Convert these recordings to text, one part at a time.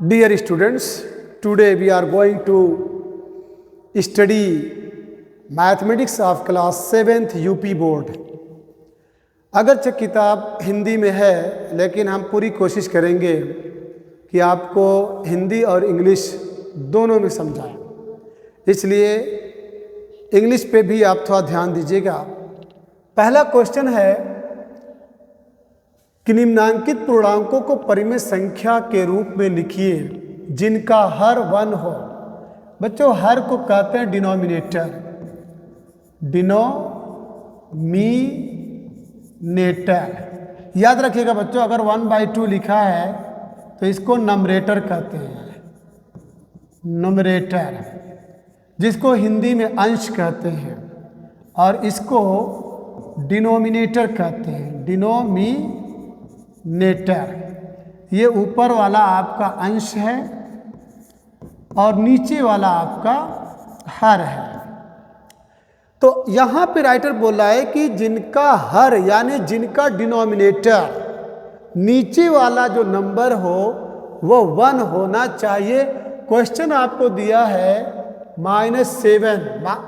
Dear students, today we are going to study mathematics of class 7th UP board. अगरचे किताब हिंदी में है लेकिन हम पूरी कोशिश करेंगे कि आपको हिंदी और इंग्लिश दोनों में समझाएं, इसलिए इंग्लिश पे भी आप थोड़ा ध्यान दीजिएगा। पहला क्वेश्चन है कि निम्नांकित पूर्णांकों को परिमेय संख्या के रूप में लिखिए जिनका हर 1 हो। बच्चों, हर को कहते हैं डिनोमिनेटर, डिनोमिनेटर याद रखिएगा बच्चों। अगर 1/2 लिखा है तो इसको नमरेटर कहते हैं, नमरेटर, जिसको हिंदी में अंश कहते हैं, और इसको डिनोमिनेटर कहते हैं, डिनोमिनेटर। ये ऊपर वाला आपका अंश है और नीचे वाला आपका हर है। तो यहां पे राइटर बोल रहा है कि जिनका हर यानी जिनका डिनोमिनेटर नीचे वाला जो नंबर हो वो 1 होना चाहिए। क्वेश्चन आपको दिया है -7,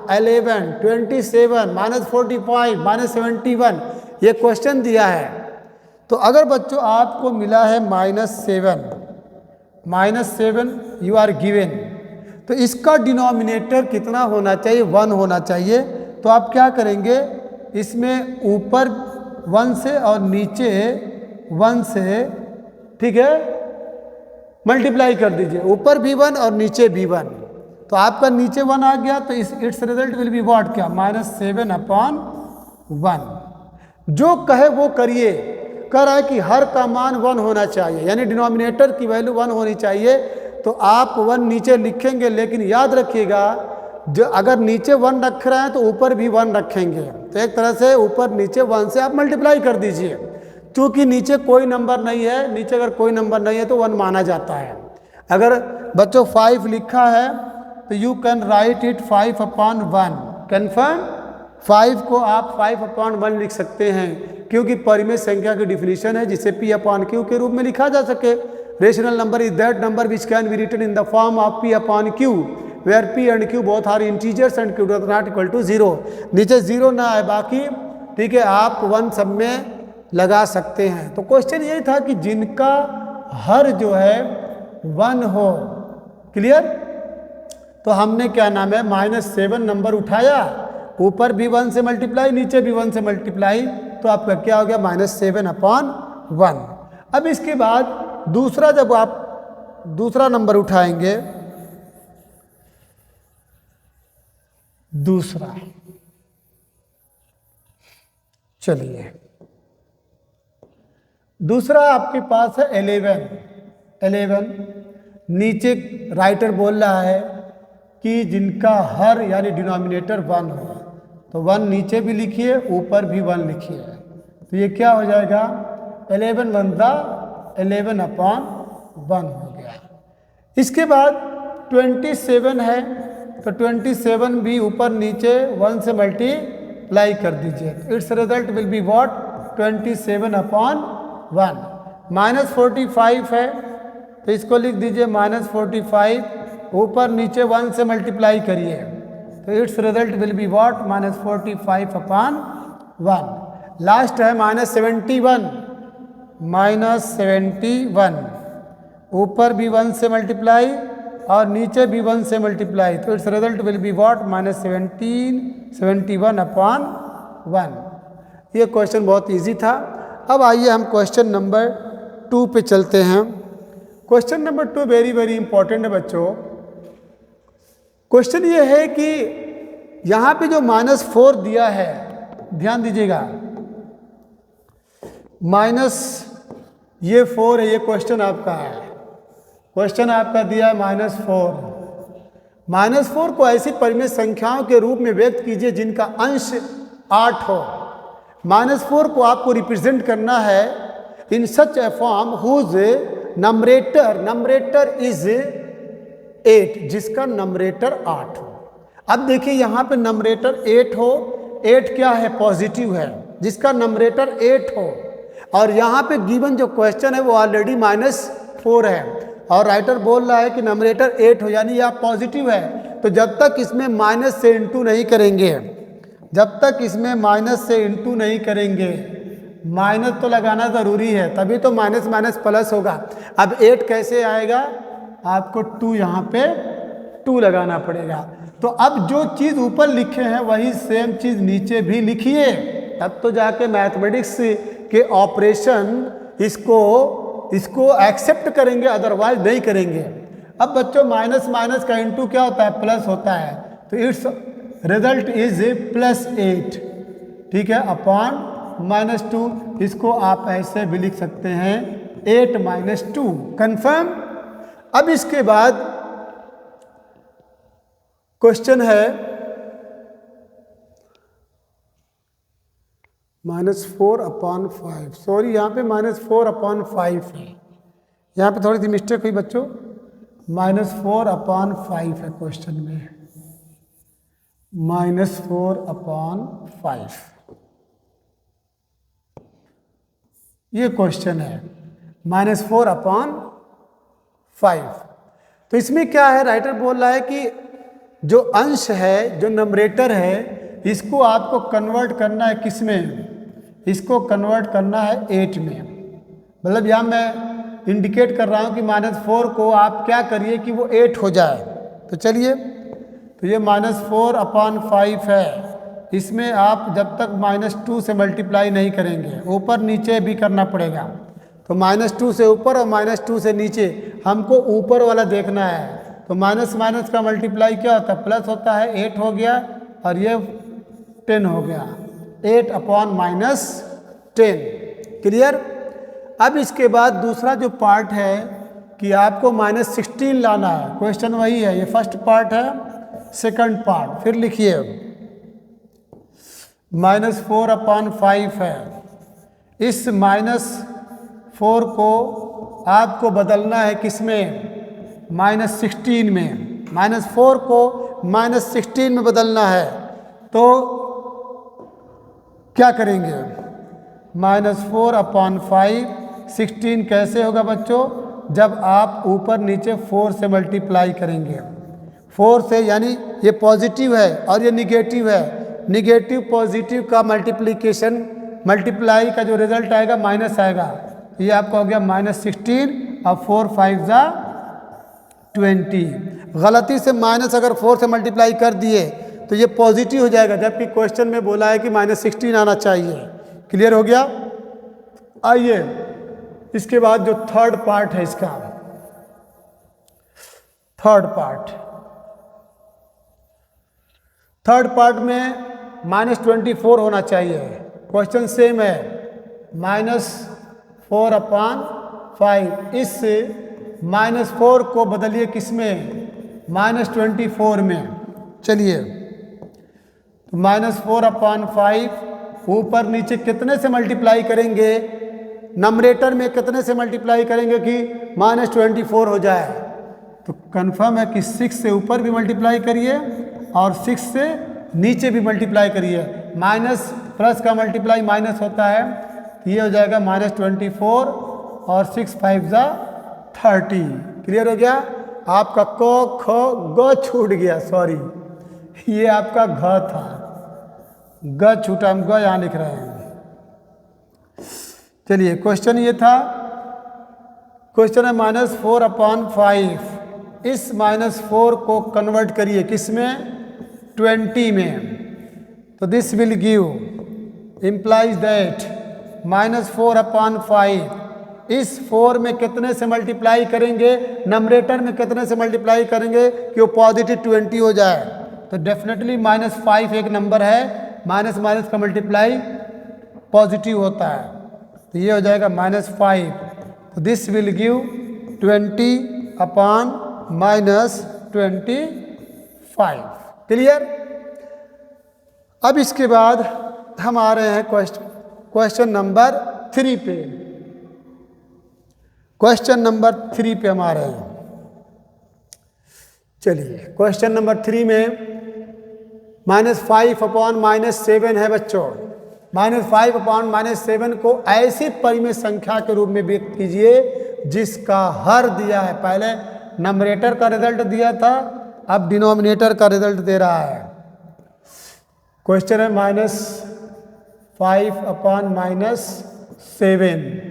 11, 27, -45, -71, ये क्वेश्चन दिया है। तो अगर बच्चों आपको मिला है -7 यू आर गिवन, तो इसका डिनोमिनेटर कितना होना चाहिए? 1 होना चाहिए। तो आप क्या करेंगे, इसमें ऊपर 1 से और नीचे 1 से, ठीक है, मल्टीप्लाई कर दीजिए। ऊपर भी 1 और नीचे भी 1, तो आपका नीचे 1 आ गया, तो it's result will be what, क्या, -7/1। जो कहे वो करिए। कह रहा है कि हर का मान 1 होना चाहिए, यानी डिनोमिनेटर की वैल्यू 1 होनी चाहिए। तो आप 1 नीचे लिखेंगे, लेकिन याद रखिएगा जो अगर नीचे 1 रख रहे हैं तो ऊपर भी 1 रखेंगे। तो एक तरह से ऊपर नीचे 1 से आप मल्टीप्लाई कर दीजिए। क्योंकि नीचे कोई नंबर नहीं है, नीचे अगर कोई नंबर नहीं है तो 1 माना जाता है। अगर बच्चों 5 लिखा है तो you can write it 5/1। Confirm, 5 को आप 5/1 लिख सकते हैं, क्योंकि परिमेय संख्या की डिफिनीशन है जिसे P/Q के रूप में लिखा जा सके। Rational number is that number which can be written in the form of P/Q where P and Q both are integers and Q does not equal to 0। नीचे 0 ना है, बाकी ठीक है, आप 1 सब में लगा सकते हैं। तो क्वेश्चन यही था कि जिनका हर जो है 1 हो। क्लियर? तो हमने क्या नाम है, -7 नंबर उठाया, ऊपर भी 1 से मल्टीप्लाई, नीचे भी 1 से मल्टीप्लाई, तो आपका क्या हो गया, -7/1। अब इसके बाद दूसरा, जब आप दूसरा नंबर उठाएंगे, दूसरा, चलिए दूसरा आपके पास है 11। नीचे राइटर बोल रहा है कि जिनका हर यानी डिनोमिनेटर 1 हो, तो 1 नीचे भी लिखिए, ऊपर भी 1 लिखिए। तो ये क्या हो जाएगा, 11/1 हो गया। इसके बाद 27 है, तो 27 भी ऊपर नीचे 1 से मल्टीप्लाई कर दीजिए। It's result will be what, 27/1। -45 है, तो इसको लिख दीजिए -45, ऊपर नीचे 1 से मल्टीप्लाई करिए, तो it's result will be what, -45/1। Last है -71, ऊपर भी 1 से मल्टीप्लाई और नीचे भी 1 से मल्टीप्लाई, तो it's result will be what, -71/1। ये क्वेश्चन बहुत इजी था। अब आइए हम क्वेश्चन नंबर 2 पे चलते हैं। Question number 2 very very important है बच्चों। क्वेश्चन ये है कि यहाँ पे जो -4 दिया है, ध्यान दीजिएगा, ये 4 है, ये क्वेश्चन आपका है, क्वेश्चन आपका दिया है -4। -4 को ऐसी परिमेय संख्याओं के रूप में व्यक्त कीजिए जिनका अंश 8 हो। -4 को आपको रिप्रेजेंट करना है इन सच ए फॉर्म हुज नंबरेटर इज 8, जिसका नंबरेटर 8 हो। अब देखिए यहाँ पे नंबरेटर 8 हो, 8 क्या है, पॉजिटिव है, जिसका नंबरेटर 8 हो, और यहाँ पे गिवन जो क्वेश्चन है वो ऑलरेडी -4 है, और राइटर बोल रहा है कि नंबरेटर 8 हो, यानी यह पॉजिटिव है। तो जब तक इसमें माइनस से इंटू नहीं करेंगे, जब तक इसमें माइनस से इंटू नहीं करेंगे, माइनस तो लगाना ज़रूरी है, तभी तो माइनस माइनस प्लस होगा। अब 8 कैसे आएगा, आपको 2 यहाँ पे 2 लगाना पड़ेगा। तो अब जो चीज़ ऊपर लिखे हैं वही सेम चीज़ नीचे भी लिखिए, तब तो जाके मैथमेटिक्स के ऑपरेशन इसको एक्सेप्ट करेंगे, अदरवाइज नहीं करेंगे। अब बच्चों माइनस माइनस का इंटू क्या होता है, प्लस होता है, तो इट्स रिजल्ट इज +8, ठीक है, अपॉन -2। इसको आप ऐसे भी लिख सकते हैं 8 - 2, कन्फर्म। अब इसके बाद क्वेश्चन है -4/5, सॉरी यहाँ पे -4/5 है, यहाँ पे थोड़ी सी मिस्टेक हुई बच्चों, -4/5 है क्वेश्चन में, -4/5 ये क्वेश्चन है, -4/5। तो इसमें क्या है, राइटर बोल रहा है कि जो अंश है, जो नंबरेटर है, इसको आपको कन्वर्ट करना है किस में, इसको कन्वर्ट करना है 8 में। मतलब यहाँ मैं इंडिकेट कर रहा हूँ कि -4 को आप क्या करिए कि वो 8 हो जाए। तो चलिए, तो ये -4/5 है, इसमें आप जब तक -2 से मल्टीप्लाई नहीं करेंगे, ऊपर नीचे भी करना पड़ेगा। तो -2 से ऊपर और -2 से नीचे, हमको ऊपर वाला देखना है। तो माइनस माइनस का मल्टीप्लाई क्या होता है, प्लस होता है, 8 हो गया और ये 10 हो गया, 8/-10, क्लियर। अब इसके बाद दूसरा जो पार्ट है कि आपको -16 लाना है, क्वेश्चन वही है, ये फर्स्ट पार्ट है, सेकंड पार्ट फिर लिखिए, -4/5 है, इस -4 को आपको बदलना है किसमें, -16 में, -4 को -16 में बदलना है। तो क्या करेंगे, -4/5, 16 कैसे होगा बच्चों, जब आप ऊपर नीचे 4 से मल्टीप्लाई करेंगे, 4 से, यानी ये पॉजिटिव है और ये निगेटिव है, निगेटिव पॉजिटिव का मल्टीप्लिकेशन, मल्टीप्लाई का जो रिजल्ट आएगा माइनस आएगा, ये आपका हो गया -16 और 4 5 20। गलती से माइनस अगर 4 से मल्टीप्लाई कर दिए तो ये पॉजिटिव हो जाएगा, जबकि क्वेश्चन में बोला है कि -16 आना चाहिए। क्लियर हो गया। आइए इसके बाद जो थर्ड पार्ट है इसका, थर्ड पार्ट में -24 होना चाहिए। क्वेश्चन सेम है, -4/5, इस -4 को बदलिए किसमें, -24 में। चलिए, तो -4/5 ऊपर नीचे कितने से मल्टीप्लाई करेंगे, नंबरेटर में कितने से मल्टीप्लाई करेंगे कि -24 हो जाए। तो कंफर्म है कि 6 से ऊपर भी मल्टीप्लाई करिए और 6 से नीचे भी मल्टीप्लाई करिए। माइनस प्लस का मल्टीप्लाई माइनस होता है, ये हो जाएगा -24 और 6 5 30। क्लियर हो गया। आपका क ख ग छूट गया, सॉरी ये आपका घ था, ग छूटा, हम ग यहाँ लिख रहे हैं। चलिए क्वेश्चन ये था, क्वेश्चन है -4/5, इस -4 को कन्वर्ट करिए किसमें, 20 में। तो this will give, implies that -4/5 इस 4 में कितने से मल्टीप्लाई करेंगे, नंबरेटर में कितने से मल्टीप्लाई करेंगे कि वो पॉजिटिव 20 हो जाए। तो डेफिनेटली -5 एक नंबर है, माइनस माइनस का मल्टीप्लाई पॉजिटिव होता है, तो ये हो जाएगा -5। तो दिस विल गिव 20/-25। क्लियर। अब इसके बाद हम आ रहे हैं क्वेश्चन नंबर 3 पे। क्वेश्चन नंबर 3 पे हम आ रहे हैं। चलिए क्वेश्चन नंबर 3 में -5/-7 है बच्चों। -5/-7 को ऐसी परिमेय संख्या के रूप में व्यक्त कीजिए जिसका हर दिया है। पहले नंबरेटर का रिजल्ट दिया था, अब डिनोमिनेटर का रिजल्ट दे रहा है। क्वेश्चन है -5/-7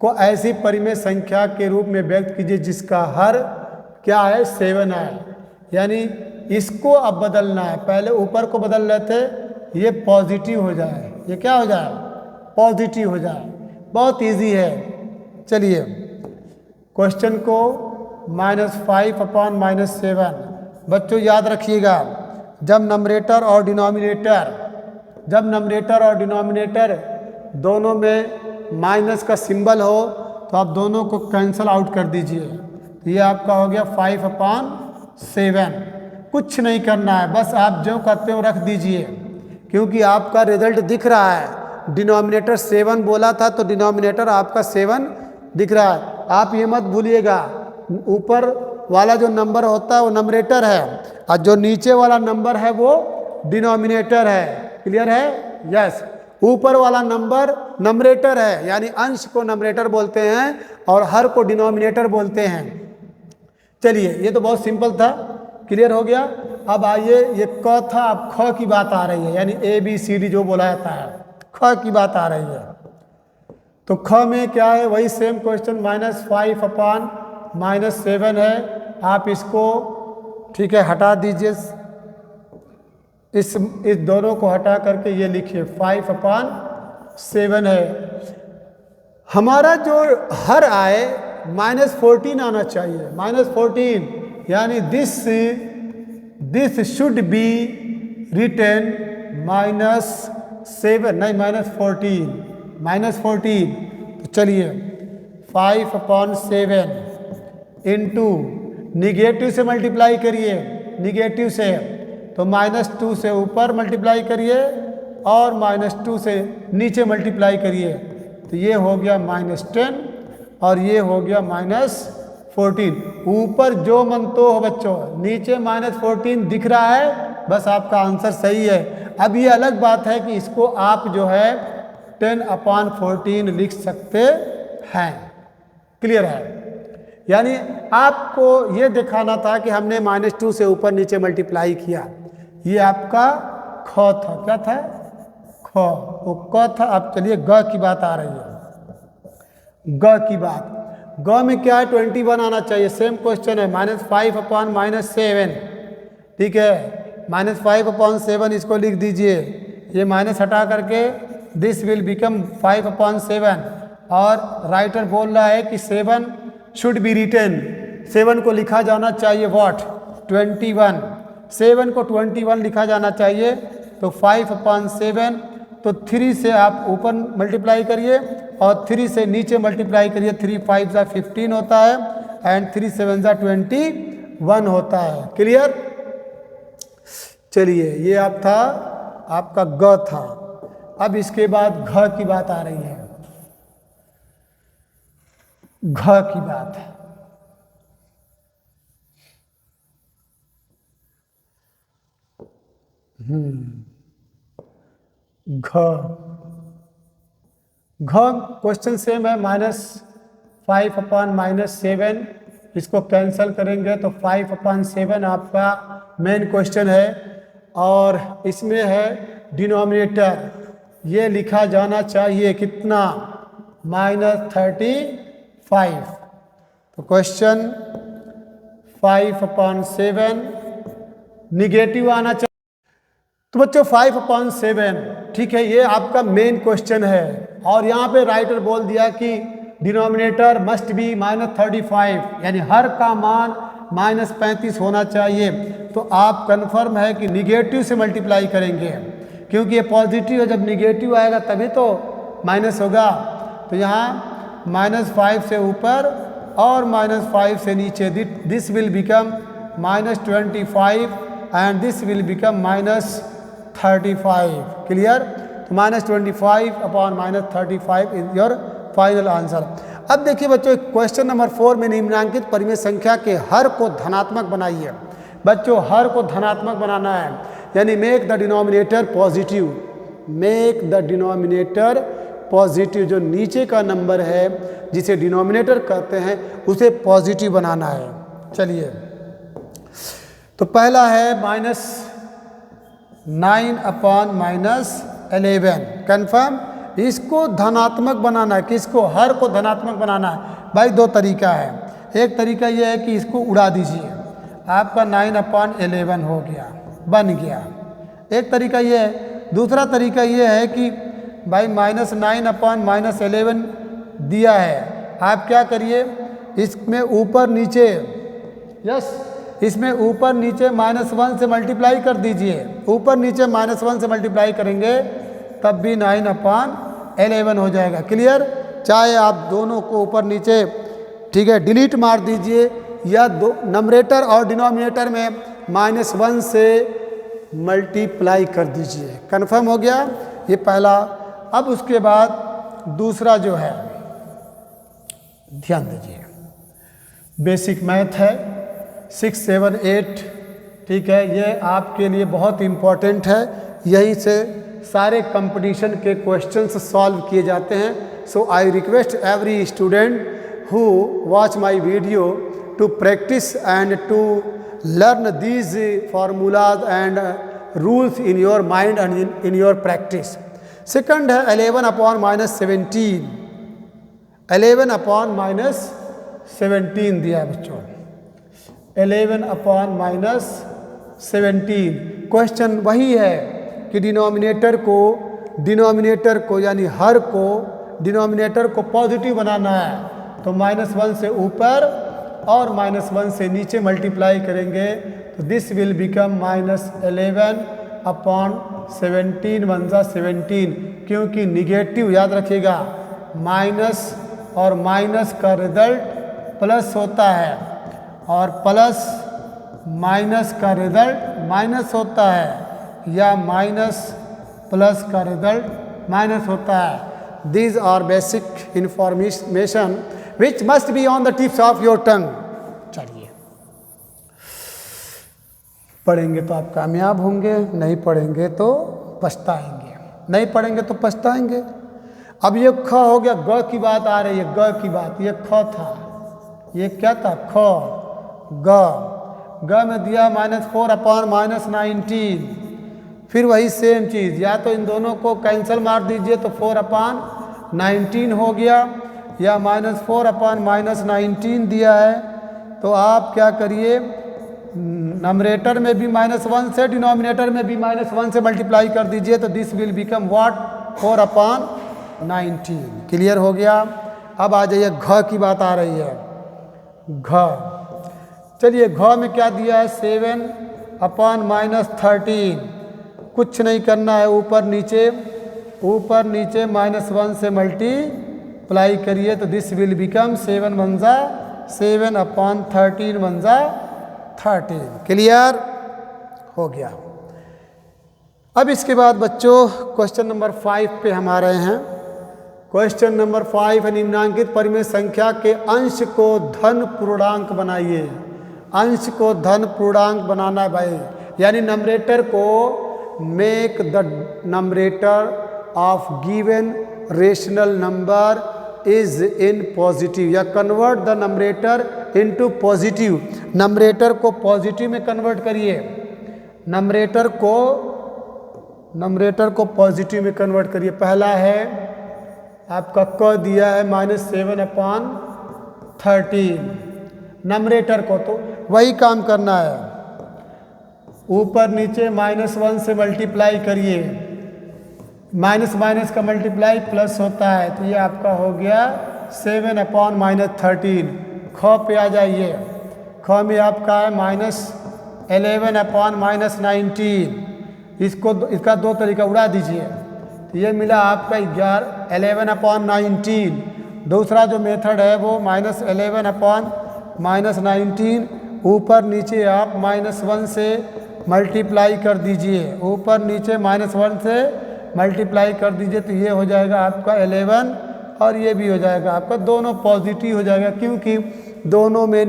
को ऐसी परिमेय संख्या के रूप में व्यक्त कीजिए जिसका हर क्या है, 7 है। यानी इसको अब बदलना है, पहले ऊपर को बदल रहे थे, ये पॉजिटिव हो जाए, ये क्या हो जाए, पॉजिटिव हो जाए। बहुत इजी है। चलिए क्वेश्चन को -5/-7 बच्चों याद रखिएगा, जब नंबरेटर और डिनोमिनेटर दोनों में माइनस का सिंबल हो तो आप दोनों को कैंसल आउट कर दीजिए। तो ये आपका हो गया 5/7। कुछ नहीं करना है, बस आप जो करते हो रख दीजिए, क्योंकि आपका रिजल्ट दिख रहा है। डिनोमिनेटर 7 बोला था तो डिनोमिनेटर आपका 7 दिख रहा है। आप ये मत भूलिएगा, ऊपर वाला जो नंबर होता है वो नंबरेटर है और जो नीचे वाला नंबर है वो डिनोमिनेटर है। क्लियर है? यस। ऊपर वाला नंबर नंबरेटर है, यानी अंश को नंबरेटर बोलते हैं और हर को डिनोमिनेटर बोलते हैं। चलिए ये तो बहुत सिंपल था, क्लियर हो गया। अब आइए, ये क था, अब ख की बात आ रही है, यानी ABCD जो बोला जाता है, ख की बात आ रही है। तो ख में क्या है, वही सेम क्वेश्चन, -5/-7 है। आप इसको ठीक है हटा दीजिए, इस दोनों को हटा करके ये लिखिए 5/7 है। हमारा जो हर आए -14 आना चाहिए, -14, यानी दिस शुड बी रिटन -7, नहीं -14। तो चलिए 5/7 इंटू निगेटिव से मल्टीप्लाई करिए, निगेटिव से तो -2 से ऊपर मल्टीप्लाई करिए और -2 से नीचे मल्टीप्लाई करिए। तो ये हो गया -10 और ये हो गया -14। ऊपर जो मन तो हो बच्चों, नीचे -14 दिख रहा है, बस आपका आंसर सही है। अब ये अलग बात है कि इसको आप जो है 10/14 लिख सकते हैं। क्लियर है? यानी आपको ये दिखाना था कि हमने -2 से ऊपर नीचे मल्टीप्लाई किया। ये आपका ख था, क्या था, ख, वो क था। अब चलिए ग की बात आ रही है। ग की बात, ग में क्या है, 21 आना चाहिए। सेम क्वेश्चन है, -5/-7, ठीक है। -5/7 इसको लिख दीजिए, ये माइनस हटा करके दिस विल बिकम 5/7 और राइटर बोल रहा है कि 7 शुड बी रिटन, 7 को लिखा जाना चाहिए व्हाट, 21। 7 को 21 लिखा जाना चाहिए। तो 5/7, तो 3 से आप ऊपर मल्टीप्लाई करिए और 3 से नीचे मल्टीप्लाई करिए। 3 5 जा 15 होता है एंड 3 7 जा 21 होता है। क्लियर? चलिए ये आप था, आपका ग था। अब इसके बाद घ की बात आ रही है। घ की बात है, घ क्वेश्चन सेम है, -5/-7। इसको कैंसल करेंगे तो 5/7 आपका मेन क्वेश्चन है। और इसमें है डिनोमिनेटर, ये लिखा जाना चाहिए कितना, -35। तो क्वेश्चन 5/7 निगेटिव आना चाहिए। तो बच्चों 5/7, ठीक है, ये आपका मेन क्वेश्चन है। और यहाँ पे राइटर बोल दिया कि डिनोमिनेटर मस्ट बी -35, यानी हर का मान -35 होना चाहिए। तो आप कंफर्म है कि निगेटिव से मल्टीप्लाई करेंगे, क्योंकि ये पॉजिटिव है, जब निगेटिव आएगा तभी तो माइनस होगा। तो यहाँ -5 से ऊपर और -5 से नीचे, this will become -25 and this will become -35। Clear? तो -25/-35 इज योर फाइनल आंसर। अब देखिए बच्चों, क्वेश्चन नंबर 4 में निम्नलिखित परिमेय संख्या के हर को धनात्मक बनाइए। बच्चों हर को धनात्मक बनाना है, यानी make the denominator positive, make the denominator positive, जो नीचे का नंबर है जिसे डिनोमिनेटर कहते हैं उसे पॉजिटिव बनाना है। चलिए, तो पहला है -9/-11। कन्फर्म। इसको धनात्मक बनाना है, किसको? हर को धनात्मक बनाना है। भाई दो तरीका है, एक तरीका यह है कि इसको उड़ा दीजिए, आपका 9/11 हो गया, बन गया। एक तरीका यह है। दूसरा तरीका यह है कि भाई -9/-11 दिया है, आप क्या करिए, इसमें ऊपर नीचे, यस, इसमें ऊपर नीचे -1 से मल्टीप्लाई कर दीजिए। ऊपर नीचे -1 से मल्टीप्लाई करेंगे तब भी 9/11 हो जाएगा। क्लियर? चाहे आप दोनों को ऊपर नीचे, ठीक है, डिलीट मार दीजिए, या दो नंबरेटर और डिनोमिनेटर में -1 से मल्टीप्लाई कर दीजिए। कन्फर्म हो गया ये पहला। अब उसके बाद दूसरा जो है, ध्यान दीजिए, बेसिक मैथ है 6, 7, 8, ठीक है, ये आपके लिए बहुत इम्पॉर्टेंट है। यहीं से सारे कंपटीशन के क्वेश्चंस सॉल्व किए जाते हैं। So I request every student who watch my video to practice and to learn these formulas and rules in your mind and in your practice. Second है 11/-17। 11/-17 दिया है बच्चों, 11/-17। क्वेश्चन वही है कि डिनोमिनेटर को यानी हर को, डिनोमिनेटर को पॉजिटिव बनाना है, तो -1 से ऊपर और -1 से नीचे मल्टीप्लाई करेंगे तो दिस विल बिकम -11/17 1 17, क्योंकि निगेटिव, याद रखिएगा, माइनस और माइनस का रिजल्ट प्लस होता है और प्लस माइनस का रिजल्ट माइनस होता है, या माइनस प्लस का रिजल्ट माइनस होता है। These are basic information which must be on the tips of your tongue. चलिए, पढ़ेंगे तो आप कामयाब होंगे, नहीं पढ़ेंगे तो पछताएंगे, नहीं पढ़ेंगे तो पछताएंगे। अब ये ख हो गया, ग की बात आ रही है, ग की बात, ये ख था, ये क्या था? ख। ग में दिया -4/-19। फिर वही सेम चीज़, या तो इन दोनों को कैंसिल मार दीजिए तो 4/19 हो गया, या -4/-19 दिया है तो आप क्या करिए, नंबरेटर में भी -1 से, डिनोमिनेटर में भी -1 से मल्टीप्लाई कर दीजिए तो this will become what? 4/19। Clear हो गया? अब आ जाइए, घ की बात आ रही है, घ। चलिए, घ में क्या दिया है? 7/-13। कुछ नहीं करना है, ऊपर नीचे -1 से मल्टीप्लाई करिए तो दिस विल बिकम 7 1 7/13 1 13। क्लियर हो गया? अब इसके बाद बच्चों क्वेश्चन नंबर 5 पे हम आ रहे हैं। क्वेश्चन नंबर 5 है, निम्नांकित परिमेय संख्या के अंश को धन पूर्णांक बनाइए। अंश को धन पूर्णांक बनाना है भाई, यानी नंबरेटर को make the numerator of given rational number is in positive, या convert the numerator into positive. Numerator को पॉजिटिव में कन्वर्ट करिए, नंबरेटर को पॉजिटिव में कन्वर्ट करिए। पहला है आपका क दिया है -7/13, नंबरेटर को तो वही काम करना है, ऊपर नीचे -1 से मल्टीप्लाई करिए, माइनस माइनस का मल्टीप्लाई प्लस होता है, तो ये आपका हो गया 7/-13। ख पे आ जाइए, ख में आपका है -11/-19। इसका दो तरीका उड़ा दीजिए, तो ये मिला आपका 11/19। दूसरा जो मेथड है वो -11/-19, ऊपर नीचे आप -1 से मल्टीप्लाई कर दीजिए, ऊपर नीचे -1 से मल्टीप्लाई कर दीजिए, तो ये हो जाएगा आपका 11 और ये भी हो जाएगा आपका, दोनों पॉजिटिव हो जाएगा, क्योंकि दोनों में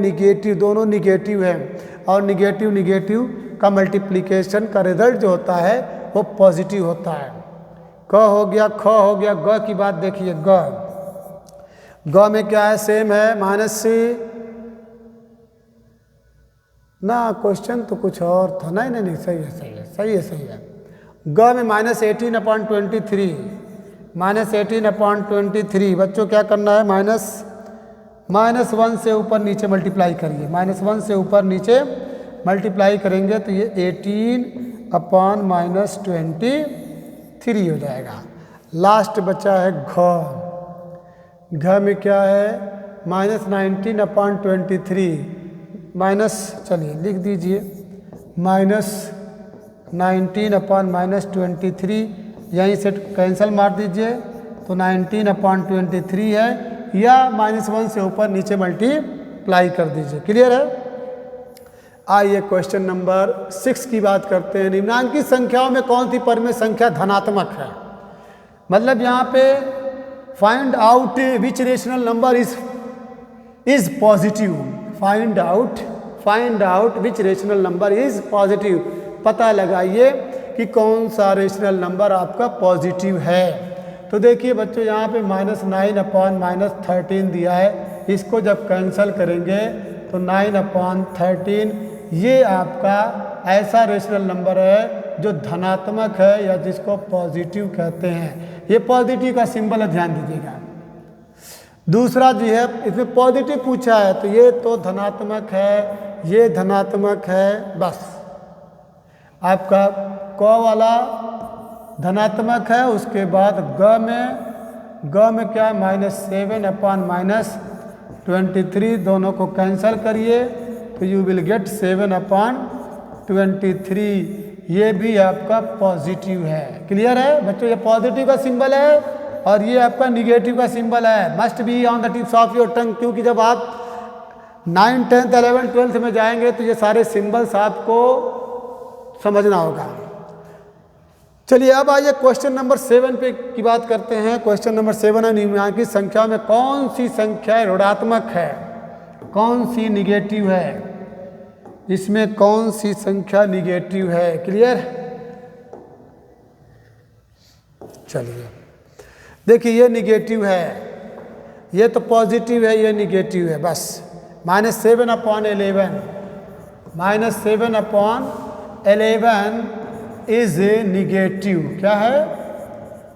दोनों निगेटिव है और निगेटिव का मल्टीप्लिकेशन का रिजल्ट जो होता है वो पॉजिटिव होता है। क हो गया, ख हो गया, ग की बात देखिए, ग में क्या है, सेम है, माइनस सी ना, क्वेश्चन तो कुछ और था, नहीं नहीं नहीं, सही है सही है सही है सही है। ग में -18/23, -18/23 बच्चों क्या करना है, -1 से ऊपर नीचे मल्टीप्लाई करिए, -1 से ऊपर नीचे मल्टीप्लाई करेंगे तो ये 18/-23 हो जाएगा। लास्ट बचा है घ में क्या है, -19/23 माइनस, चलिए लिख दीजिए, -19/-23, यहीं से कैंसिल मार दीजिए तो 19/23 है, या -1 से ऊपर नीचे मल्टीप्लाई कर दीजिए। क्लियर है? आइए क्वेश्चन नंबर 6 की बात करते हैं। निम्नांकित संख्याओं में कौन सी परिमेय संख्या धनात्मक है? मतलब यहाँ पे find out which rational number is positive, find out which rational number is positive, पता लगाइए कि कौन सा रेशनल नंबर आपका पॉजिटिव है। तो देखिए बच्चों, यहाँ पे -9/-13 दिया है, इसको जब कैंसिल करेंगे तो 9/13 ये आपका ऐसा रेशनल नंबर है जो धनात्मक है या जिसको पॉजिटिव कहते हैं। ये पॉजिटिव का सिंबल है, ध्यान दीजिएगा। दूसरा जो है, इसमें पॉजिटिव पूछा है तो ये तो धनात्मक है, ये धनात्मक है, बस आपका क वाला धनात्मक है। उसके बाद ग में क्या है, -7/-23, दोनों को कैंसिल करिए तो यू विल गेट 7/23, ये भी आपका पॉजिटिव है। क्लियर है बच्चों? ये पॉजिटिव का सिंबल है और ये आपका निगेटिव का सिंबल है। Must be on the tips of your tongue, क्योंकि जब आप 9th 10th 11th 12th में जाएंगे तो ये सारे सिंबल्स आपको समझना होगा। चलिए अब आइए क्वेश्चन नंबर 7 पे की बात करते हैं। क्वेश्चन नंबर 7 है, निम्नलिखित संख्या में कौन सी संख्या ऋणात्मक है, कौन सी निगेटिव है? इसमें कौन सी संख्या निगेटिव है? क्लियर? चलिए देखिए, ये निगेटिव है, ये तो पॉजिटिव है, ये निगेटिव है, बस -7/11 इज निगेटिव। क्या है?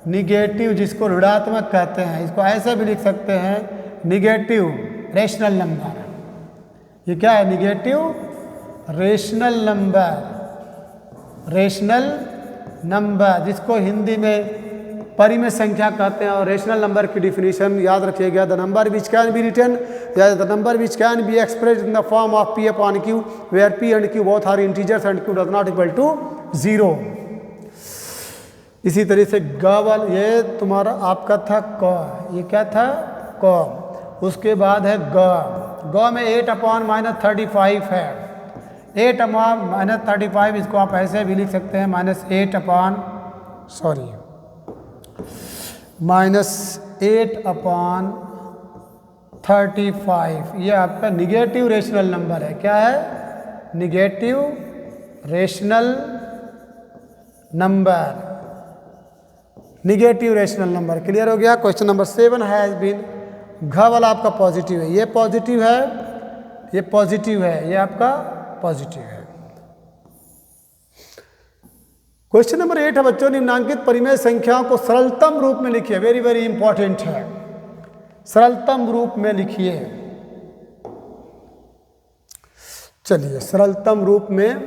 निगेटिव, जिसको ऋणात्मक कहते हैं। इसको ऐसे भी लिख सकते हैं, निगेटिव रेशनल नंबर। ये क्या है? निगेटिव रेशनल नंबर, जिसको हिंदी में परिमेय संख्या कहते हैं। और रेशनल नंबर की डिफिनीशन याद रखिएगा, the number which can be written या the number which can be expressed in the form of P/Q, where P and Q both are integers and Q does not equal to 0। इसी तरह से गवल, ये तुम्हारा आपका था क, ये क्या था? क। उसके बाद है ग में 8/-35 है, 8/-35, इसको आप ऐसे भी लिख सकते हैं, -8/35, ये आपका निगेटिव रेशनल नंबर है। क्या है? Negative rational number. क्लियर हो गया? क्वेश्चन नंबर 7 हैज बीन, घ वाला आपका पॉजिटिव है, ये पॉजिटिव है, ये पॉजिटिव है, ये आपका पॉजिटिव है। क्वेश्चन नंबर 8 है बच्चों, निम्नांकित परिमेय संख्याओं को सरलतम रूप में लिखिए। वेरी वेरी इंपॉर्टेंट है, सरलतम रूप में लिखिए। चलिए सरलतम रूप में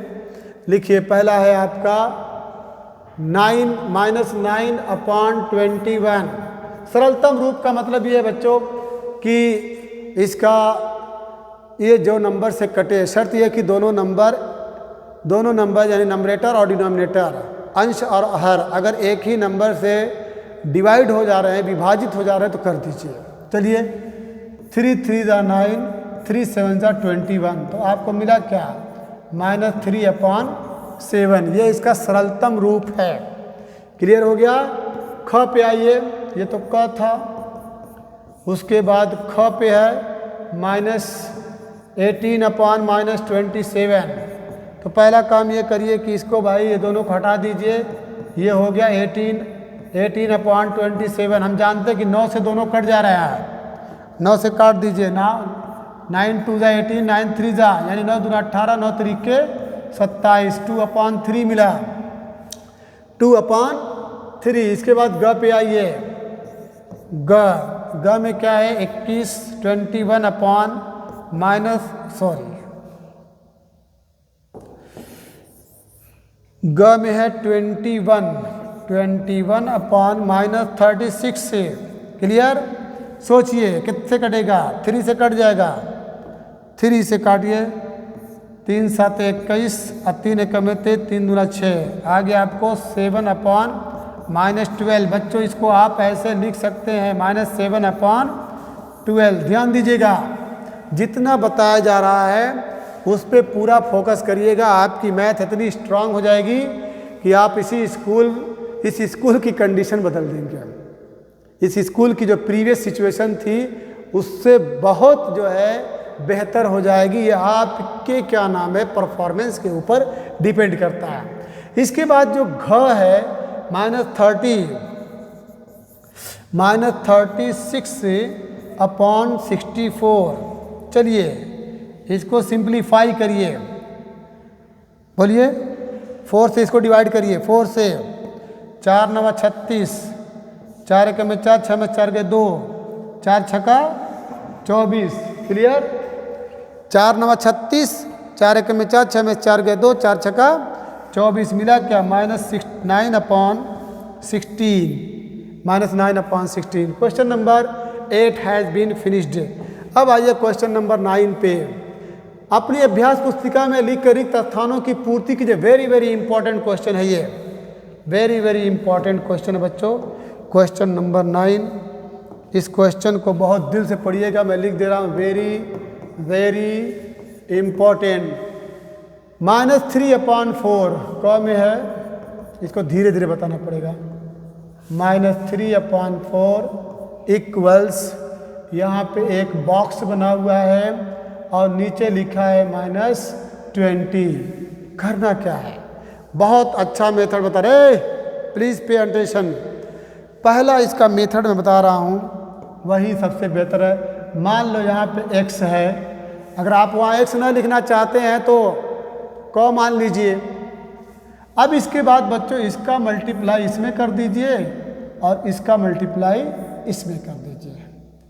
लिखिए। पहला है आपका 9/21। सरलतम रूप का मतलब ये है बच्चों कि इसका ये जो नंबर से कटे, शर्त यह कि दोनों नंबर यानी नंबरेटर और डिनोमिनेटर, अंश और हर, अगर एक ही नंबर से डिवाइड हो जा रहे हैं, विभाजित हो जा रहे हैं तो कर दीजिए। चलिए 3 3 9, 3 7 21, तो आपको मिला क्या? -3/7। ये इसका सरलतम रूप है। क्लियर हो गया? ख पे आइए, ये तो क था। उसके बाद ख पे है -18/-27। तो पहला काम ये करिए कि इसको भाई ये दोनों को हटा दीजिए, ये हो गया 18, 18/27। हम जानते हैं कि 9 से दोनों कट जा रहा है, 9 से काट दीजिए ना। 9 2 जा 18, 9 3 जा यानी 9 दूना 18, 9 तरीके 27, 2/3 मिला, 2/3। इसके बाद ग पे आइए, ग में क्या है 21, 21 अपॉन माइनस ग में है 21 अपॉन माइनस 36 से। क्लियर? सोचिए कितने कटेगा, 3 से कट जाएगा, 3 से काटिए, 3 7 21 और 3 1 में 3 दूना 6, आगे आपको 7 अपॉन माइनस 12। बच्चों इसको आप ऐसे लिख सकते हैं -7/12। ध्यान दीजिएगा, जितना बताया जा रहा है उस पर पूरा फोकस करिएगा, आपकी मैथ इतनी स्ट्रांग हो जाएगी कि आप इस स्कूल की कंडीशन बदल देंगे। इस स्कूल की जो प्रीवियस सिचुएशन थी उससे बहुत जो है बेहतर हो जाएगी। ये आपके क्या नाम है परफॉर्मेंस के ऊपर डिपेंड करता है। इसके बाद जो घ है -36/64। चलिए इसको सिंप्लीफाई करिए, बोलिए 4 से इसको डिवाइड करिए, 4 से 4 9 36, 4 1 में 4, 6 में 4 के 2, 4 6 24। क्लियर? 4 9 36, 4 1 में 4, 6 में 4 के 2, 4 6 24 मिला क्या -9/16। Question number 8 has been finished. अब आइए क्वेश्चन नंबर 9 पे। अपनी अभ्यास पुस्तिका में लिख कर रिक्त स्थानों की पूर्ति कीजिए। वेरी वेरी इंपॉर्टेंट क्वेश्चन है ये, वेरी वेरी इंपॉर्टेंट क्वेश्चन है बच्चों। क्वेश्चन नंबर 9, इस क्वेश्चन को बहुत दिल से पढ़िएगा, मैं लिख दे रहा हूँ, वेरी वेरी इंपॉर्टेंट। -3/4 क में है, इसको धीरे धीरे बताना पड़ेगा। -3/4 इक्वल्स, यहाँ पे एक बॉक्स बना हुआ है और नीचे लिखा है -20। करना क्या है, बहुत अच्छा मेथड बता रहे, प्लीज़ पे अटेंशन। पहला इसका मेथड मैं बता रहा हूँ, वही सबसे बेहतर है। मान लो यहाँ पे x है, अगर आप वहाँ x ना लिखना चाहते हैं तो क मान लीजिए। अब इसके बाद बच्चों इसका मल्टीप्लाई इसमें कर दीजिए और इसका मल्टीप्लाई इसमें कर दीजिए।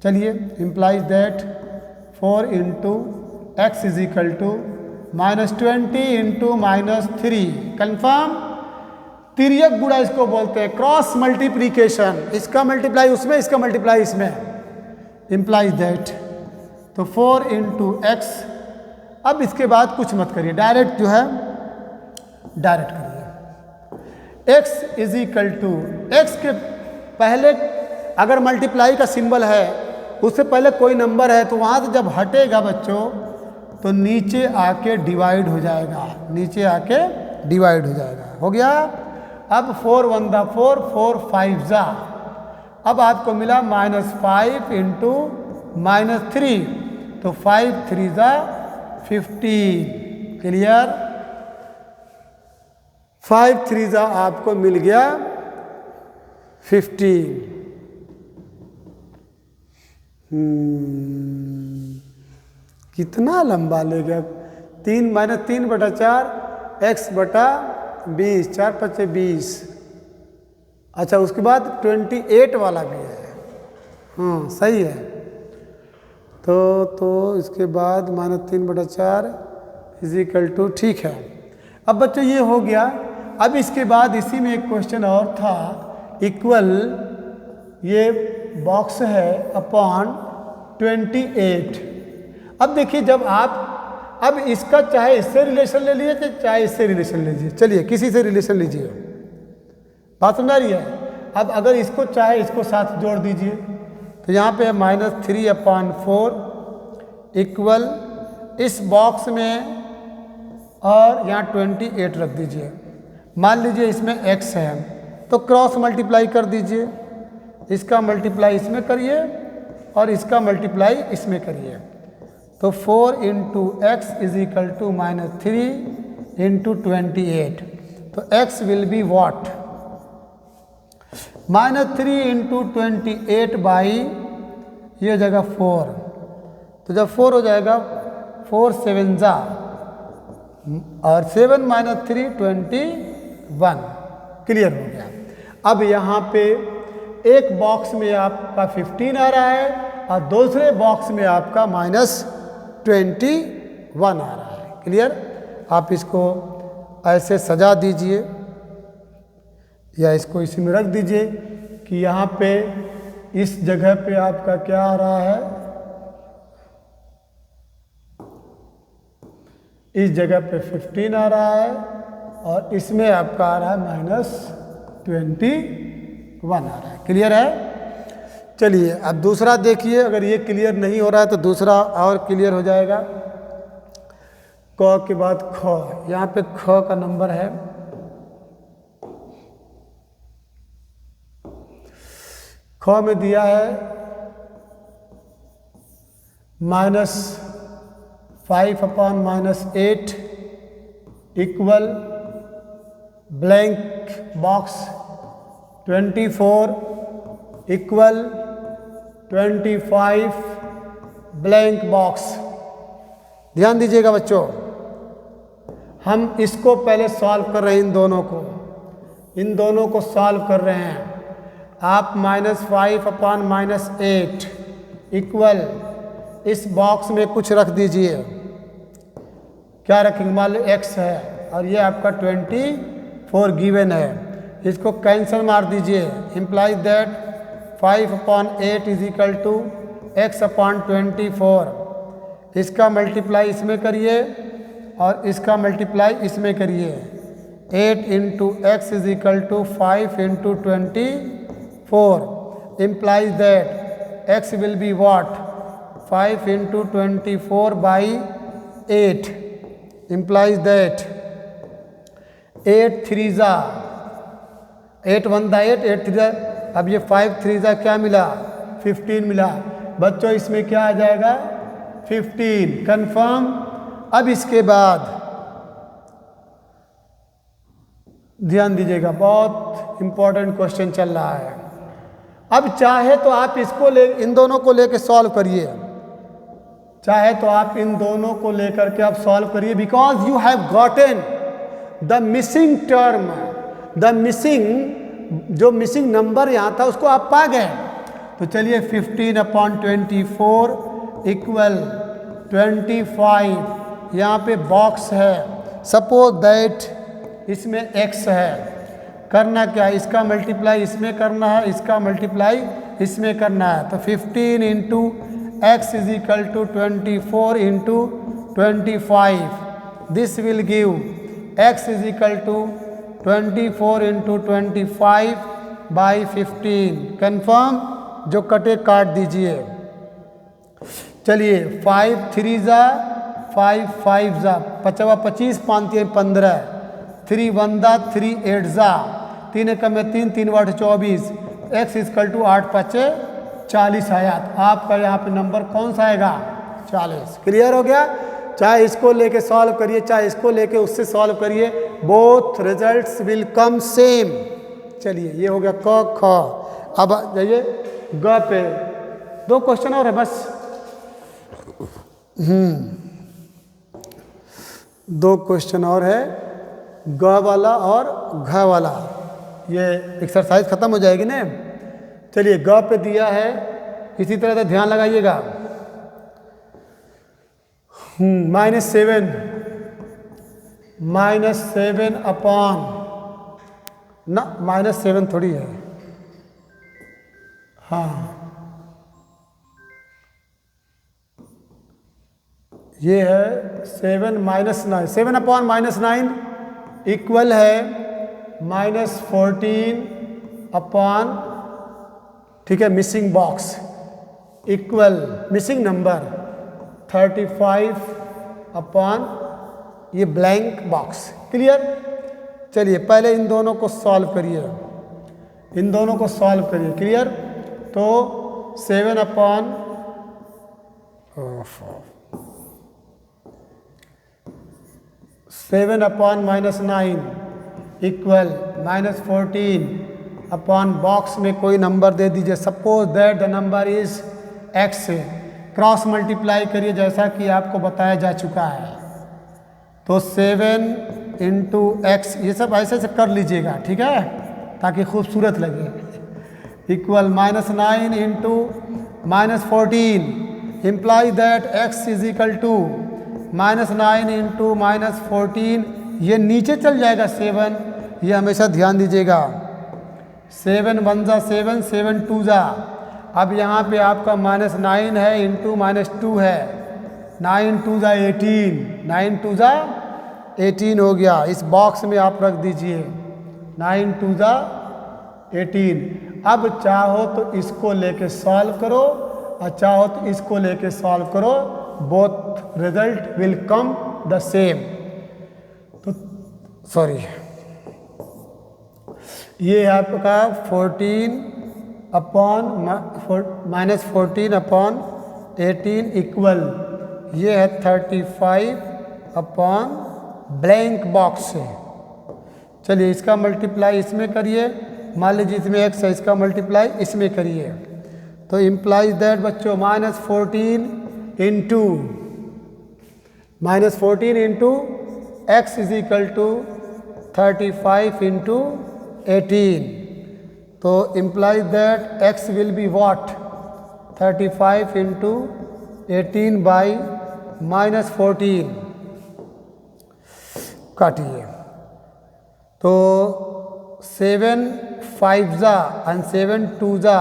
चलिए, इम्प्लाइज दैट 4 × x = -20 × -3। कन्फर्म? तिर्यक गुणा इसको बोलते हैं, क्रॉस मल्टीप्लिकेशन। इसका मल्टीप्लाई उसमें, इसका मल्टीप्लाई इसमें, इम्प्लाइज दैट। तो 4 × x। अब इसके बाद कुछ मत करिए, डायरेक्ट जो है डायरेक्ट करिए। x = x के पहले अगर मल्टीप्लाई का सिंबल है, उससे पहले कोई नंबर है, तो वहाँ से जब हटेगा बच्चों तो नीचे आके डिवाइड हो जाएगा, नीचे आके डिवाइड हो जाएगा। हो गया? अब 4 1 4, 4 5 जा। अब आपको मिला -5 × -3, तो 5 3 जा 15। क्लियर? 5 3 जा आपको मिल गया 15। कितना लंबा ले गया? 3 - 3/4 x/20, 4 × 5 = 20। अच्छा, उसके बाद 28 वाला भी है। हाँ सही है। तो इसके बाद -3/4 = ठीक है। अब बच्चों ये हो गया। अब इसके बाद इसी में एक क्वेश्चन और था, इक्वल, ये बॉक्स है अपॉन 28। अब देखिए, जब आप अब इसका चाहे इससे रिलेशन ले लीजिए चाहे इससे रिलेशन लीजिए, चलिए किसी से रिलेशन लीजिए, बात समझ रही है। अब अगर इसको चाहे इसको साथ जोड़ दीजिए, तो यहाँ पे है -3/4 इक्वल इस बॉक्स में और यहाँ 28 रख दीजिए। मान लीजिए इसमें x है, तो क्रॉस मल्टीप्लाई कर दीजिए, इसका मल्टीप्लाई इसमें करिए और इसका मल्टीप्लाई इसमें करिए। तो 4 × x = -3 × 28। तो x will be what? -3 into 28 by ये हो जाएगा 4। तो जब 4 हो जाएगा 4 7 जा और 7 - 3 21। क्लियर हो गया। अब यहाँ पे एक बॉक्स में आपका 15 आ रहा है और दूसरे बॉक्स में आपका -21 आ रहा है। क्लियर। आप इसको ऐसे सजा दीजिए या इसको इसी में रख दीजिए कि यहाँ पे इस जगह पे आपका क्या आ रहा है, इस जगह पे 15 आ रहा है और इसमें आपका आ रहा है -21 आ रहा है। क्लियर है। चलिए अब दूसरा देखिए, अगर ये क्लियर नहीं हो रहा है तो दूसरा और क्लियर हो जाएगा। क के बाद ख, यहाँ पे ख का नंबर है ख में दिया है -5/-8 equal blank box 24 equal 25 blank box. ध्यान दीजिएगा बच्चों, हम इसको पहले सॉल्व कर रहे हैं, इन दोनों को सॉल्व कर रहे हैं। आप -5/-8 इक्वल इस बॉक्स में कुछ रख दीजिए। क्या रखेंगे, मान लो x है और ये आपका 24 गिवन है, इसको कैंसिल मार दीजिए। Implies that 5/8 is equal to x/24। इसका मल्टीप्लाई इसमें करिए और इसका मल्टीप्लाई इसमें करिए। 8 into x is equal to 5 into 24 implies that x will be what 5 into 24 by 8 implies that 8 3 जा 8 1 दा 8 8 3 जा। अब ये 5 3 जा क्या मिला 15 मिला। बच्चों इसमें क्या आ जाएगा 15 कंफर्म। अब इसके बाद ध्यान दीजिएगा, बहुत इंपॉर्टेंट क्वेश्चन चल रहा है। अब चाहे तो आप इसको इन दोनों को लेकर सॉल्व करिए, चाहे तो आप इन दोनों को लेकर के आप सॉल्व करिए, because you have gotten the missing term, the missing जो मिसिंग नंबर यहाँ था उसको आप पा गए। तो चलिए 15/24 इक्वल 25 यहाँ पे बॉक्स है। सपोज दैट इसमें x है, करना क्या है, इसका मल्टीप्लाई इसमें करना है, इसका मल्टीप्लाई इसमें करना है। तो 15 into x is equal to 24 into 25। This will give x is equal to 24 into 25 by 15। Confirm. जो कटे काट दीजिए। चलिए 5 3 जा 5 5 जा 25 5 15 3 1 दा 3 8 जा 3 1 में 3 3 8 24 x इक्वल टू 8 5 40 आया। आपका यहाँ पे नंबर कौन सा आएगा 40। क्लियर हो गया। चाहे इसको लेके सॉल्व करिए चाहे इसको लेके उससे सॉल्व करिए, both results will come same. चलिए ये हो गया क ख। अब जाइए ग पे, 2 क्वेश्चन और है बस। 2 क्वेश्चन और है, ग वाला और घ वाला। ये एक्सरसाइज खत्म हो जाएगी ना। चलिए ग पे दिया है, इसी तरह से ध्यान लगाइएगा। -7 अपॉन ना -7 थोड़ी है, हाँ ये है 7 -9 7 अपॉन -9 इक्वल है -14 अपॉन, ठीक है, missing box equal missing number 35 upon ये ब्लैंक बॉक्स। क्लियर। चलिए पहले इन दोनों को सॉल्व करिए, इन दोनों को सॉल्व करिए। क्लियर। तो 7 अपॉन -9 इक्वल -14 अपॉन बॉक्स में कोई नंबर दे दीजिए, suppose that the number is x, cross multiply करिए जैसा कि आपको बताया जा चुका है। तो 7 इंटू एक्स, ये सब ऐसे से कर लीजिएगा, ठीक है, ताकि खूबसूरत लगे, equal -9 into -14, imply that x is equal to -9 into -14, ये नीचे चल जाएगा 7, ये हमेशा ध्यान दीजिएगा। 7 1 जा 7, 7 2 जा, अब यहाँ पे आपका -9 है इंटू -2 है, 9 2 जा 18, 9 2 जा 18 हो गया। इस बॉक्स में आप रख दीजिए 9 2 जा 18। अब चाहो तो इसको लेके सॉल्व करो और चाहो तो इसको लेके सॉल्व करो, both result will come the same. तो सॉरी, ये आपका 14 अपॉन -14 अपॉन 18 इक्वल, ये है 35 अपॉन ब्लैंक बॉक्स है। चलिए इसका मल्टीप्लाई इसमें करिए, मान लीजिए इसमें x है, इसका मल्टीप्लाई इसमें करिए, तो इम्प्लाइज दैट बच्चों -14 into x is equal to 35 into 18, तो implies that x will be what 35 into 18 by -14, काटिए, तो 7 5 जा एंड 7 2 जा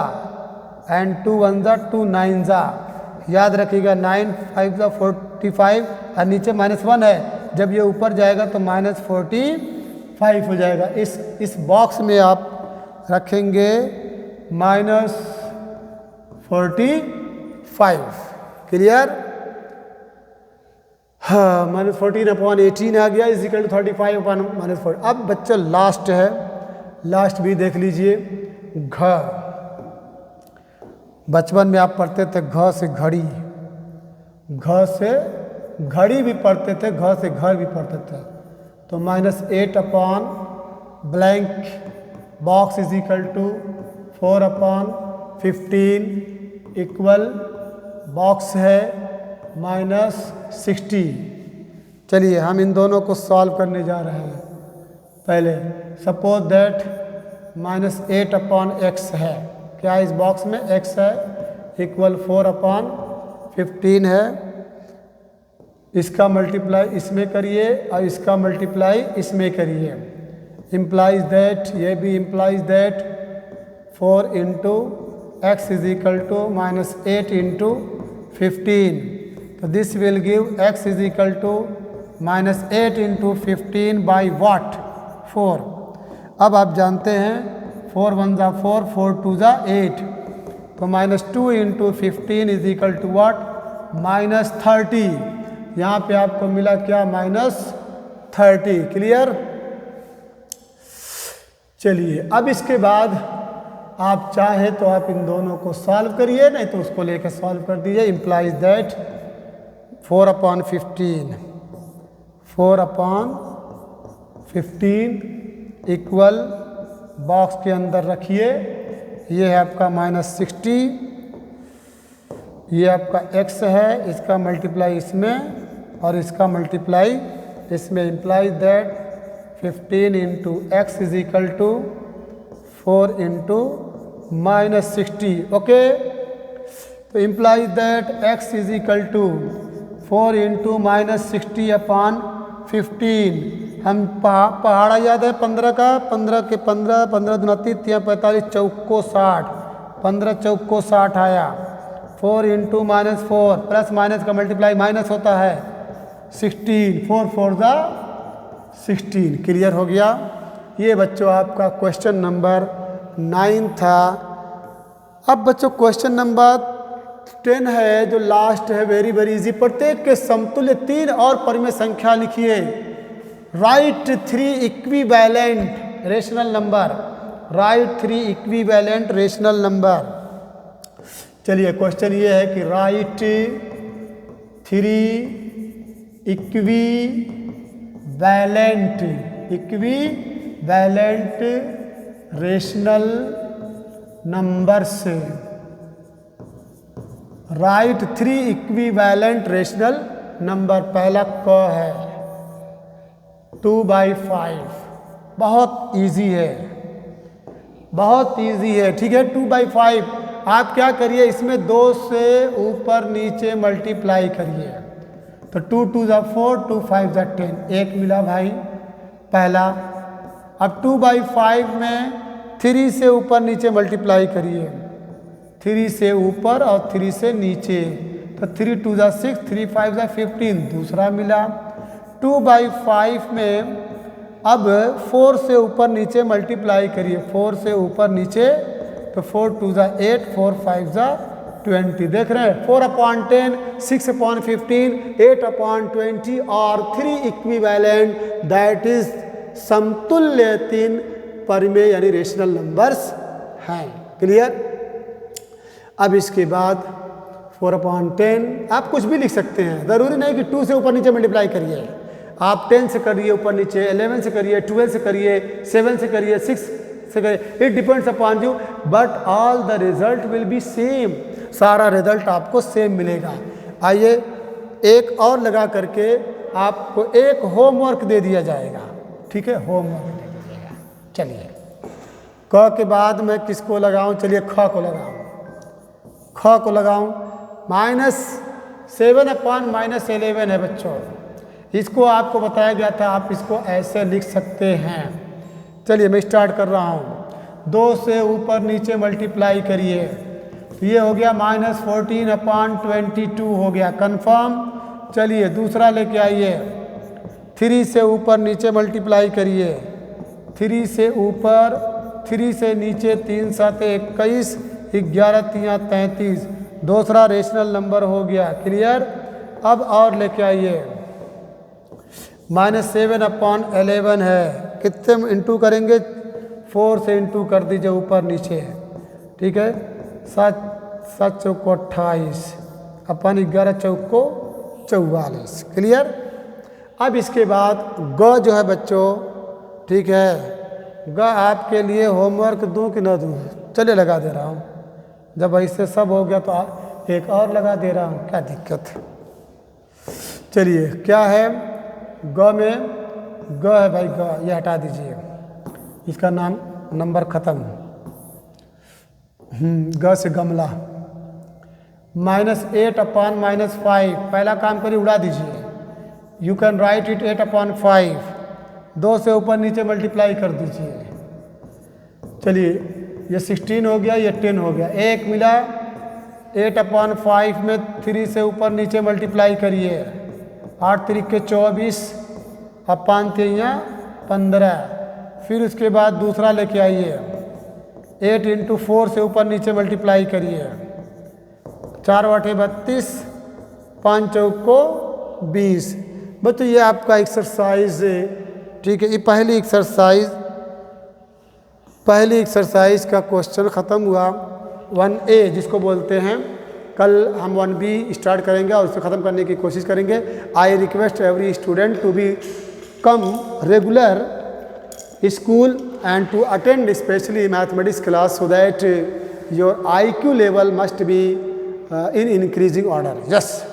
एंड 2 1 जा 2 9 जा, याद रखिएगा 9 5 जा 45 और नीचे -1 है, जब ये ऊपर जाएगा तो -45 हो जाएगा। इस बॉक्स में आप रखेंगे -45, क्लियर। हाँ, -14 अपॉन 18 आ गया इज इक्वल टू 35 अपॉन -4। अब बच्चा लास्ट है, लास्ट भी देख लीजिए, घ। बचपन में आप पढ़ते थे घ से घड़ी, घ से घड़ी भी पढ़ते थे, घ से घर भी पढ़ते थे, तो -8 upon blank box is equal to 4 upon 15 equal box है -60। चलिए हम इन दोनों को सॉल्व करने जा रहे हैं। पहले सपोज दैट -8 अपॉन x है, क्या इस बॉक्स में x है, इक्वल 4 अपॉन 15 है, इसका मल्टीप्लाई इसमें करिए और इसका मल्टीप्लाई इसमें करिए, इम्प्लाइज दैट, ये भी implies that 4 into x is equal to -8 into 15, तो this will give x is equal to -8 into 15 by what 4। अब आप जानते हैं 4 1 जा 4, 4 2 जा 8, तो -2 इंटू 15 इज इक्वल टू वाट -30। यहाँ पे आपको मिला क्या -30, क्लियर। चलिए अब इसके बाद आप चाहे तो आप इन दोनों को सॉल्व करिए, नहीं तो उसको लेकर सॉल्व कर दीजिए। Implies that 4 upon 15, 4 upon 15 equal box के अंदर रखिए, ये है आपका -60, ये आपका x है, इसका मल्टीप्लाई इसमें और इसका मल्टीप्लाई इसमें, implies that 15 into x is equal to 4 into -60, okay. तो implies that x is equal to 4 into -60 upon 15। हम पहाड़ा याद है 15 का, 15 के 15, 15 दूना 30, 45, चौको 60, 15 चौको 60 आया। 4 इंटू -4 प्लस माइनस का मल्टीप्लाई माइनस होता है 16, 4 4 जा 16, क्लियर हो गया। ये बच्चों आपका क्वेश्चन नंबर 9 था। अब बच्चों क्वेश्चन नंबर 10 है जो लास्ट है, वेरी वेरी इजी। प्रत्येक के समतुल्य 3 और परिमेय संख्या लिखिए। Right 3 equivalent rational number, right 3 equivalent rational number. चलिए क्वेश्चन ये है कि राइट 3 इक्विवेलेंट रेशनल नंबर से राइट 3 इक्विवेलेंट रेशनल नंबर। पहला क है 2/5, बहुत इजी है, बहुत इजी है, ठीक है। 2/5 आप क्या करिए, इसमें 2 से ऊपर नीचे मल्टीप्लाई करिए, तो 2 2 ज़ा 4, 2 5 ज़ा 10, 1 मिला भाई पहला। अब 2/5 में 3 से ऊपर नीचे मल्टीप्लाई करिए, 3 से ऊपर और 3 से नीचे, तो 3 2 ज़ा 6, 3 5 ज़ा 15, दूसरा मिला। 2/5 में अब 4 से ऊपर नीचे मल्टीप्लाई करिए, 4 से ऊपर नीचे, तो 4 2 ज़ा 8, 4 5 ज़ा 20, देख रहे हैं 4/10, 6/15, 8/20 और 3 इक्विवेलेंट, दैट इज समतुल्य 3 परिमेय यानी रेशनल नंबर्स हैं। क्लियर। अब इसके बाद 4/10 आप कुछ भी लिख सकते हैं, ज़रूरी नहीं कि 2 से ऊपर नीचे मल्टीप्लाई करिए, आप 10 से करिए ऊपर नीचे, 11 से करिए, 12 से करिए, 7 से करिए, 6 से करिए, it depends upon you, but all the result will be same, सारा रिजल्ट आपको सेम मिलेगा। आइए एक और लगा करके आपको एक होमवर्क दे दिया जाएगा, ठीक है, होमवर्क दे दीजिएगा। चलिए क के बाद मैं किसको लगाऊं, चलिए ख को लगाऊं, ख को लगाऊं। -7/-11 है बच्चों, इसको आपको बताया गया था, आप इसको ऐसे लिख सकते हैं। चलिए मैं स्टार्ट कर रहा हूँ, 2 से ऊपर नीचे मल्टीप्लाई करिए, तो ये हो गया -14/22 हो गया, कंफर्म। चलिए दूसरा लेके आइए, 3 से ऊपर नीचे मल्टीप्लाई करिए, 3 से ऊपर, 3 से नीचे, 3 7 21, 11 3 33, दूसरा रेशनल नंबर हो गया। क्लियर। अब और लेके आइए, -7/11 है, कितने इंटू करेंगे, 4 से इंटू कर दीजिए ऊपर नीचे, ठीक है, 7 7 चौको 28, अपन 11 चौको 44। क्लियर। अब इसके बाद ग जो है बच्चों, ठीक है, ग आपके लिए होमवर्क दूं कि ना दूं, चलिए लगा दे रहा हूँ, जब ऐसे सब हो गया तो एक और लगा दे रहा हूँ, क्या दिक्कत है। चलिए क्या है, ग में ग है भाई, ग ये हटा दीजिए, इसका नाम नंबर खत्म। ग से गमला, -8/-5, पहला काम करिए उड़ा दीजिए, यू कैन राइट इट 8/5, 2 से ऊपर नीचे मल्टीप्लाई कर दीजिए। चलिए ये 16 हो गया, ये 10 हो गया, 1 मिला। 8/5 में 3 से ऊपर नीचे मल्टीप्लाई करिए, 8 3 के 24, अब 5 3 15, फिर उसके बाद दूसरा लेके आइए, 8 × 4 से ऊपर नीचे मल्टीप्लाई करिए, 4 8 32, 5 चौको 20। बच्चों ये आपका एक्सरसाइज है, ठीक है, ये पहली एक्सरसाइज का क्वेश्चन ख़त्म हुआ। 1A जिसको बोलते हैं, कल हम 1B स्टार्ट करेंगे और उसे ख़त्म करने की कोशिश करेंगे। I request every student to be come regular school and to attend specially mathematics class so that your IQ level must be in increasing order. Yes.